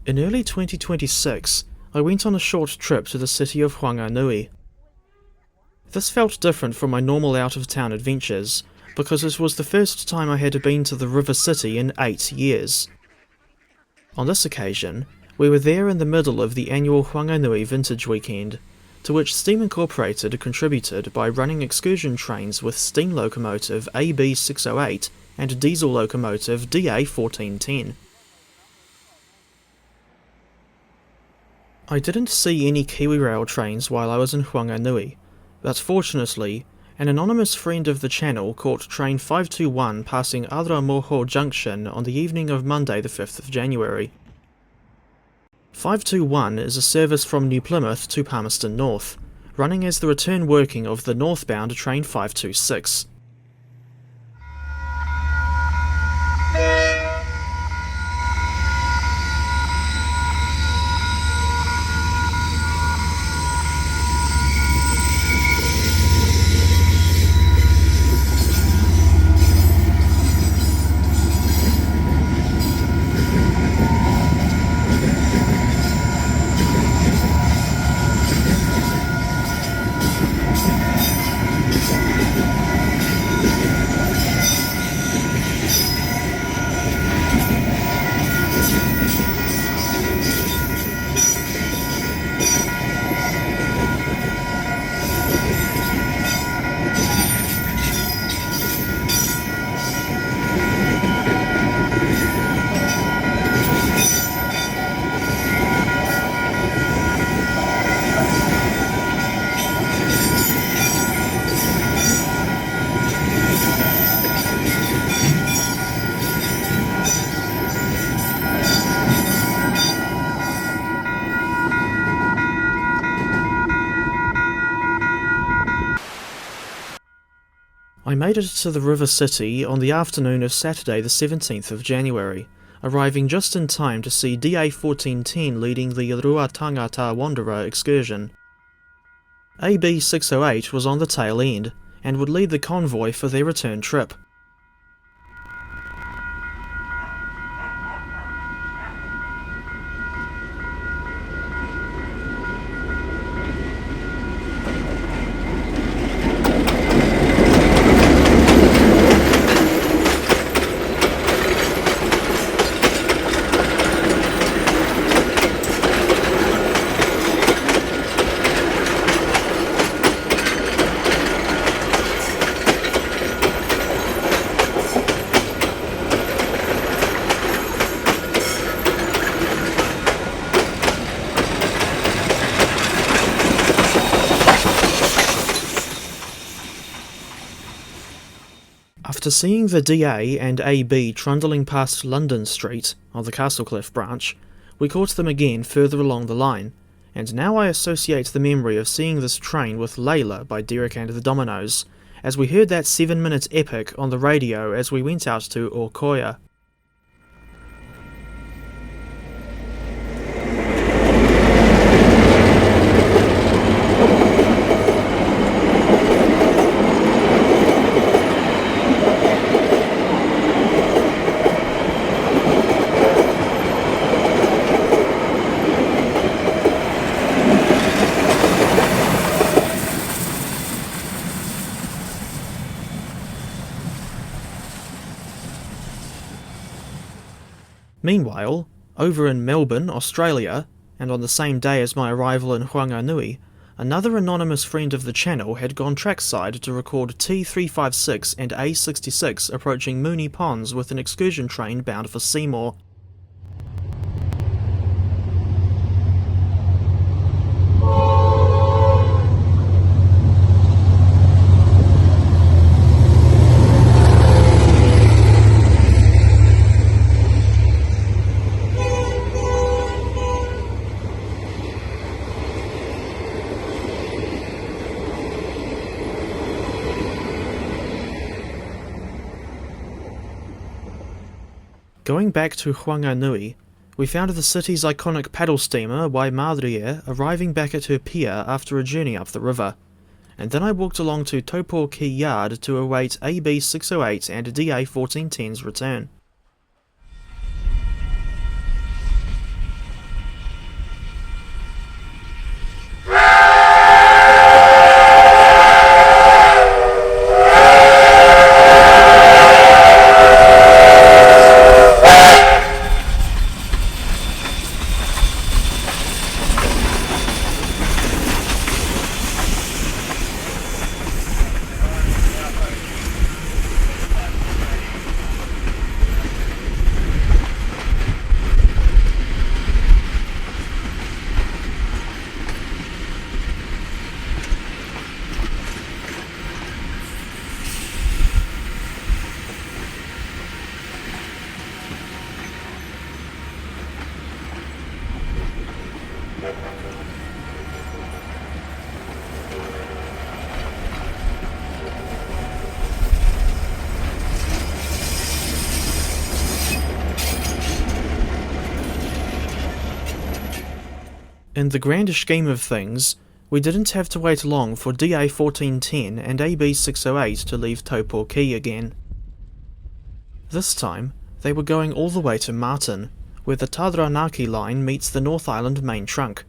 In early 2026, I went on a short trip to the city of Whanganui. This felt different from my normal out-of-town adventures, because it was the first time I had been to the river city in 8 years. On this occasion, we were there in the middle of the annual Whanganui Vintage Weekend, to which Steam Incorporated contributed by running excursion trains with steam locomotive AB608 and diesel locomotive DA1410. I didn't see any KiwiRail trains while I was in Whanganui, but fortunately, an anonymous friend of the channel caught train 521 passing Aramoho Junction on the evening of Monday the 5th of January. 521 is a service from New Plymouth to Palmerston North, running as the return working of the northbound train 526. I made it to the river city on the afternoon of Saturday the 17th of January, arriving just in time to see DA1410 leading the Ruatangata Wanderer excursion. AB608 was on the tail end, and would lead the convoy for their return trip. After seeing the DA and AB trundling past London Street on the Castlecliff branch, we caught them again further along the line, and now I associate the memory of seeing this train with Layla by Derek and the Dominoes, as we heard that 7-minute epic on the radio as we went out to Orkoya. Meanwhile, over in Melbourne, Australia, and on the same day as my arrival in Whanganui, another anonymous friend of the channel had gone trackside to record T356 and A66 approaching Moonee Ponds with an excursion train bound for Seymour. Going back to Whanganui, we found the city's iconic paddle steamer Waimarie arriving back at her pier after a journey up the river, and then I walked along to Taupoki Yard to await AB608 and DA1410's return. In the grander scheme of things, we didn't have to wait long for DA 1410 and AB 608 to leave Taupo Key again. This time, they were going all the way to Marton, where the Taranaki line meets the North Island main trunk.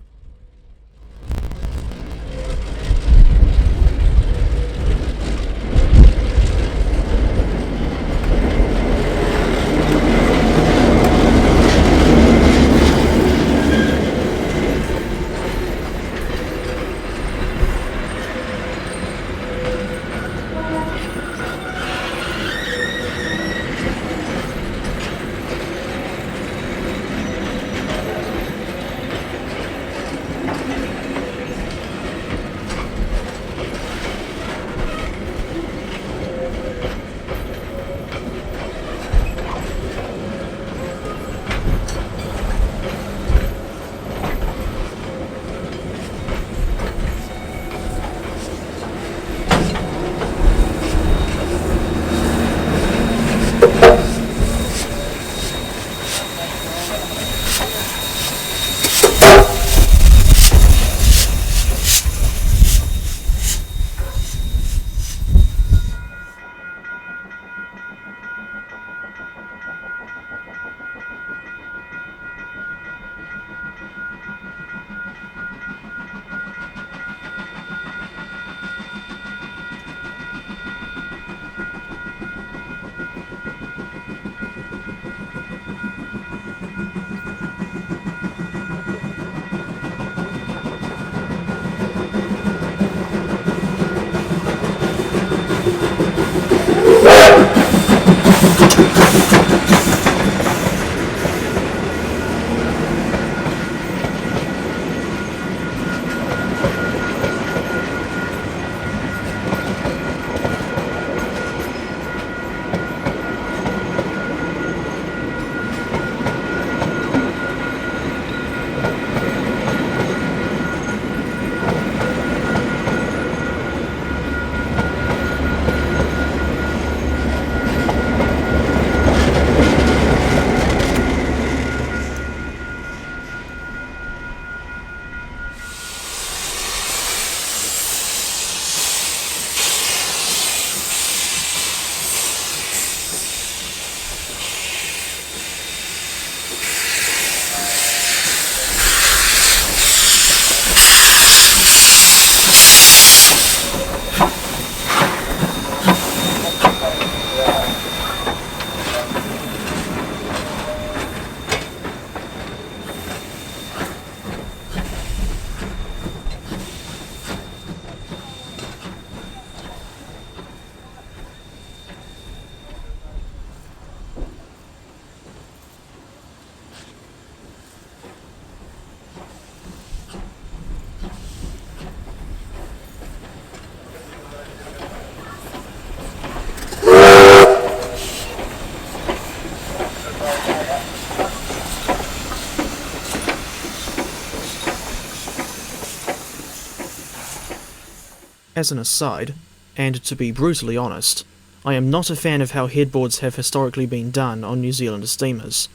As an aside, and to be brutally honest, I am not a fan of how headboards have historically been done on New Zealand steamers.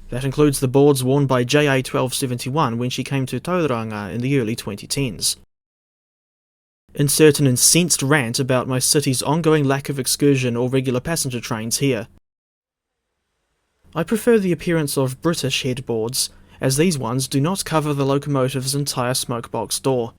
That includes the boards worn by JA 1271 when she came to Tauranga in the early 2010s. Insert an incensed rant about my city's ongoing lack of excursion or regular passenger trains here. I prefer the appearance of British headboards, as these ones do not cover the locomotive's entire smokebox door.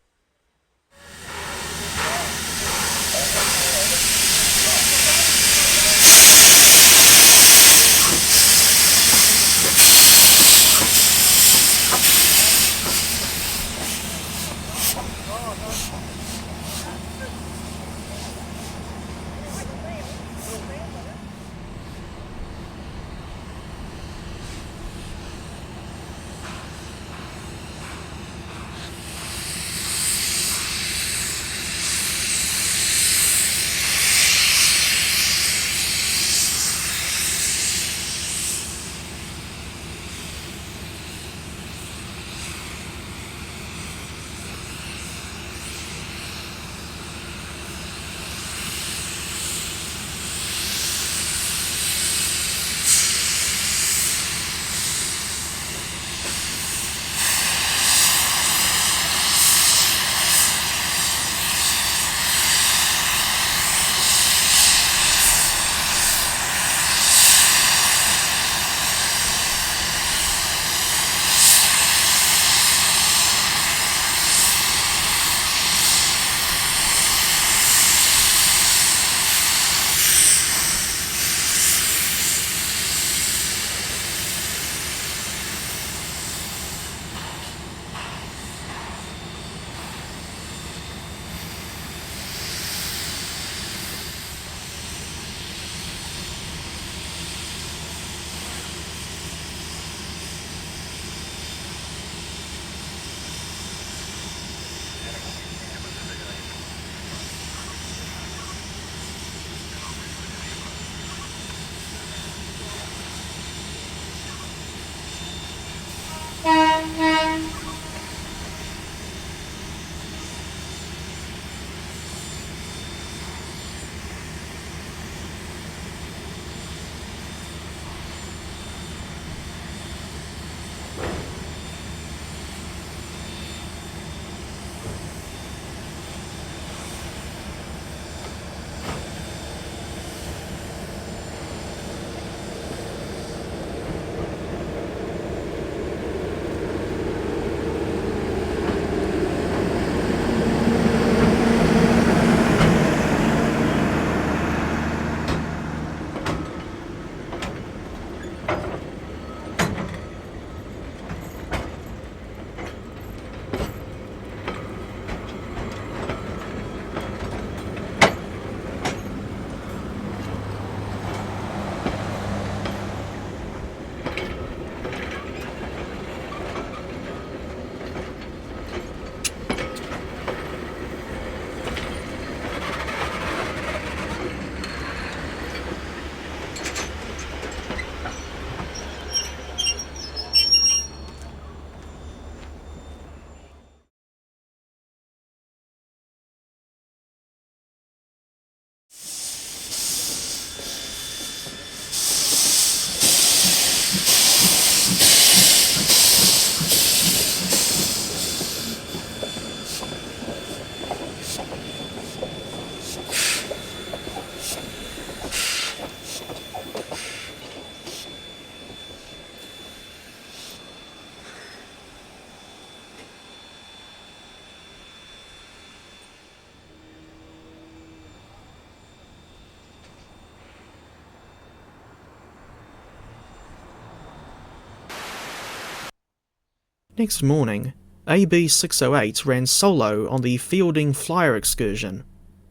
Next morning, AB 608 ran solo on the Feilding flyer excursion.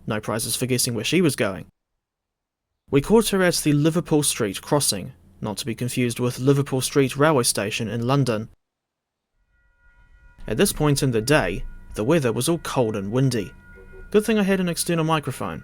No prizes for guessing where she was going. We caught her at the Liverpool Street crossing, not to be confused with Liverpool Street railway station in London. At this point in the day, the weather was all cold and windy. Good thing I had an external microphone.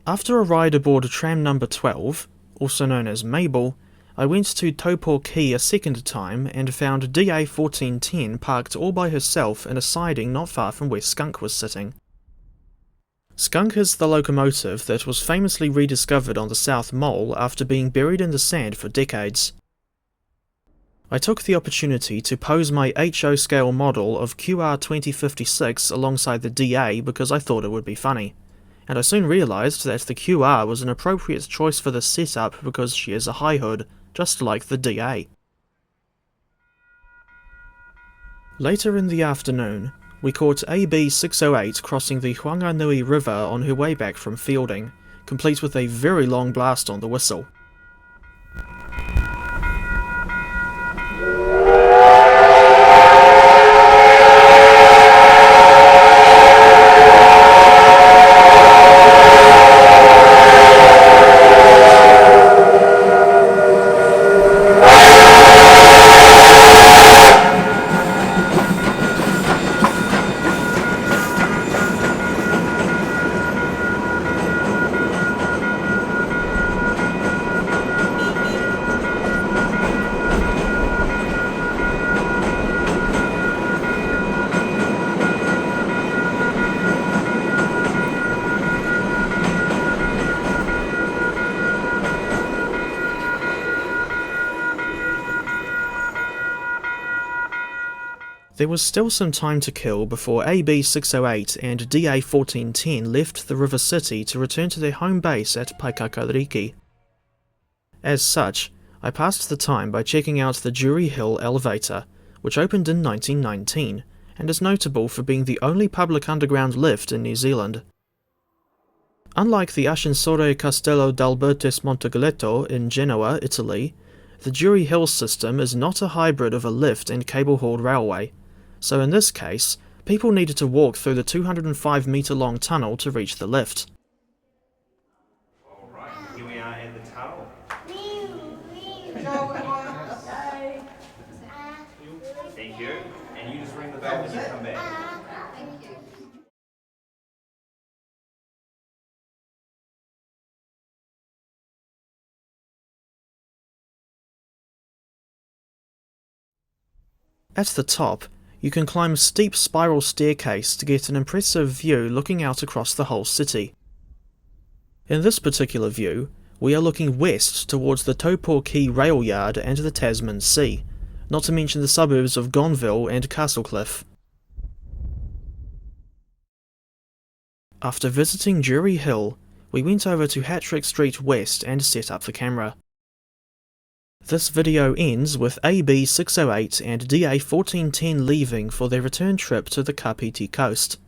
After a ride aboard tram number 12, also known as Mabel, I went to Taupo Quay a second time and found DA 1410 parked all by herself in a siding not far from where Skunk was sitting. Skunk is the locomotive that was famously rediscovered on the South Mole after being buried in the sand for decades. I took the opportunity to pose my HO scale model of QR 2056 alongside the DA because I thought it would be funny. And I soon realised that the QR was an appropriate choice for this setup because she is a high hood, just like the DA. Later in the afternoon, we caught AB 608 crossing the Whanganui River on her way back from Feilding, complete with a very long blast on the whistle. There was still some time to kill before AB 608 and DA 1410 left the river city to return to their home base at Paikakariki. As such, I passed the time by checking out the Durie Hill Elevator, which opened in 1919, and is notable for being the only public underground lift in New Zealand. Unlike the Ascensore Castello d'Albertis Montegoleto in Genoa, Italy, the Durie Hill system is not a hybrid of a lift and cable-hauled railway, so in this case, people needed to walk through the 205-metre-long tunnel to reach the lift. Alright, here we are at the tunnel. Thank you. And you just ring the bell when you come back. Thank you. At the top, you can climb a steep spiral staircase to get an impressive view looking out across the whole city. In this particular view, we are looking west towards the Taupo Quay rail yard and the Tasman Sea, not to mention the suburbs of Gonville and Castlecliff. After visiting Durie Hill, we went over to Hattrick Street West and set up the camera. This video ends with AB 608 and DA 1410 leaving for their return trip to the Kapiti coast.